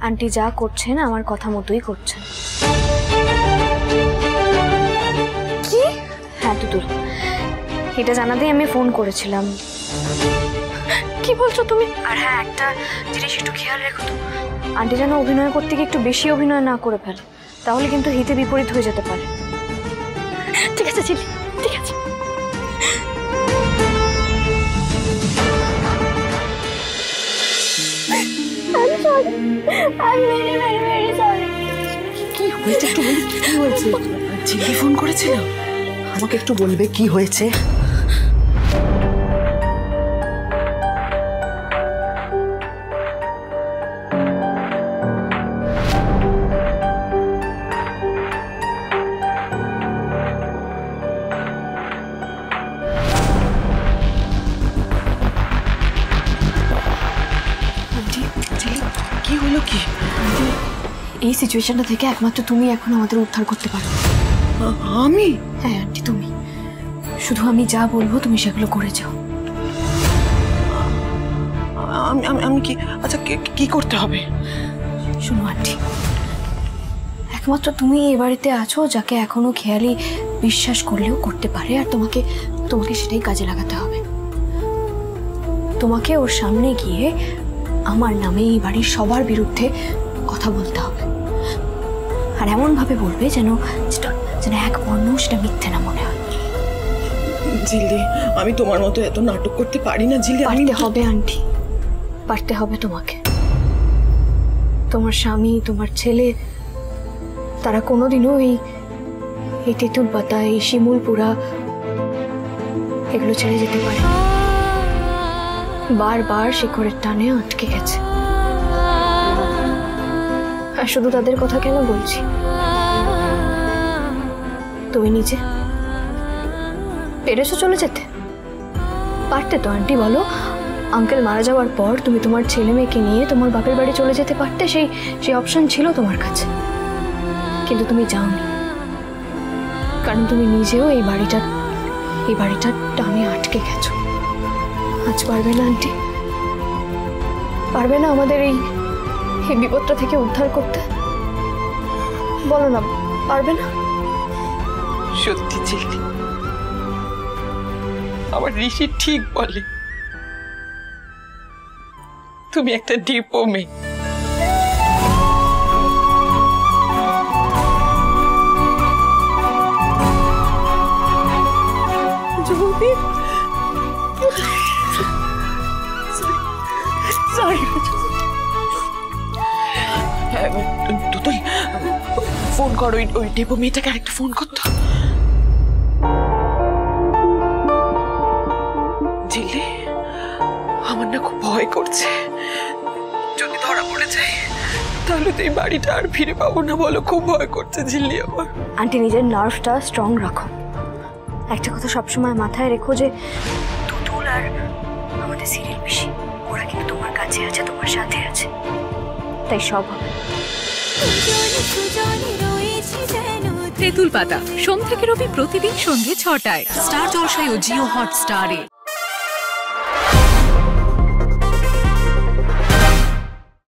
Aunty যা করছেন আমার কথা মতোই করছেন। কি? হ্যাঁ তুতুল, এটা জানাতেই আমি ফোন করেছিলাম। কি বলছো তুমি? আর হ্যাঁ, একটা জিনিস একটু খেয়াল রেখো তো, আন্টি যেন অভিনয় করতে গিয়ে একটু বেশি অভিনয় না করে ফেলে, তাহলে কিন্তু হিতে বিপরীত হয়ে যেতে পারে। ঠিক আছে চিলি, ঠিক আছে। কি হয়েছে একটু বলি, কি হয়েছে? চিলি ফোন করেছিল, আমাকে একটু বলবে কি হয়েছে? কি হলো কি? এই সিচুয়েশনটা থেকে একমাত্র তুমি এখন আমাদের উদ্ধার করতে পারো। আমি? হ্যাঁ আন্টি, তুমি। শুধু আমি যা বলবো তুমি সেগুলো করে যাও। আমি কি, আচ্ছা কি করতে হবে? শোনো আন্টি, একমাত্র তুমি এই বাড়িতে আছো যাকে এখনো খেয়ালি বিশ্বাস করলেও করতে পারে, আর তোমাকে সেটাই কাজে লাগাতে হবে। তোমাকে ওর সামনে গিয়ে আমার নামে এই বাড়ির সবার বিরুদ্ধে কথা বলতে হবে, আর এমন ভাবে বলবে যেন এক বর্ণ সেটা মিথ্যে না মনে হয়। ঝিল্লি, আমি তোমার মতো এত নাটক করতে পারি না ঝিল্লি। পারতে হবে আন্টি, পারতে হবে তোমাকে। তোমার স্বামী, তোমার ছেলে, তারা কোনোদিনও এই তেঁতুল পাতা, এই শিমুল পোড়া এগুলো ছেড়ে যেতে পারে। বারবার শিকড়ের টানে আটকে গেছে। আর শুধু তাদের কথা কেন বলছি, তুমি নিজে পেরেছো চলে যেতে? পারতে তো আন্টি, বলো। আঙ্কেল মারা যাওয়ার পর তুমি তোমার ছেলে মেয়েকে নিয়ে তোমার বাপের বাড়ি চলে যেতে পারতে, সেই অপশন ছিল তোমার কাছে, কিন্তু তুমি যাওনি, কারণ তুমি নিজেও এই বাড়িটার টানে আটকে গেছো। আজ পারবে না আন্টি? পারবে না আমাদের এই বিপদটা থেকে উদ্ধার করতে? বলো না, পারবে না? সত্যি ঝিল্লি, আমার ঋষি ঠিক বলে, তুমি একটা ডিপো মেয়ে। তুই ফোন কর, ওই ডিপো মেয়েটাকে আরেকটা ফোন করতো। ঝিল্লি, আমার না খুব ভয় করছে, যদি ধরা পড়ে যায় তাহলে তো এই বাড়িটা আর ফিরে পাবো না। বলো, খুব ভয় করছে ঝিল্লি আমার। আন্টি, নিজের নার্ভটা স্ট্রং রাখো। একটা কথা সবসময় মাথায় রেখো যে তুতুল আর আমাদের সিরিয়াল বেশি, ওরা কিন্তু তোমার কাছে আছে, তোমার সাথে আছে, তাই সব হবে। তেঁতুল পাতা সোম থেকে রবি প্রতিদিন সন্ধ্যে ৬টায় স্টার জলসায় ও জিও হটস্টারে।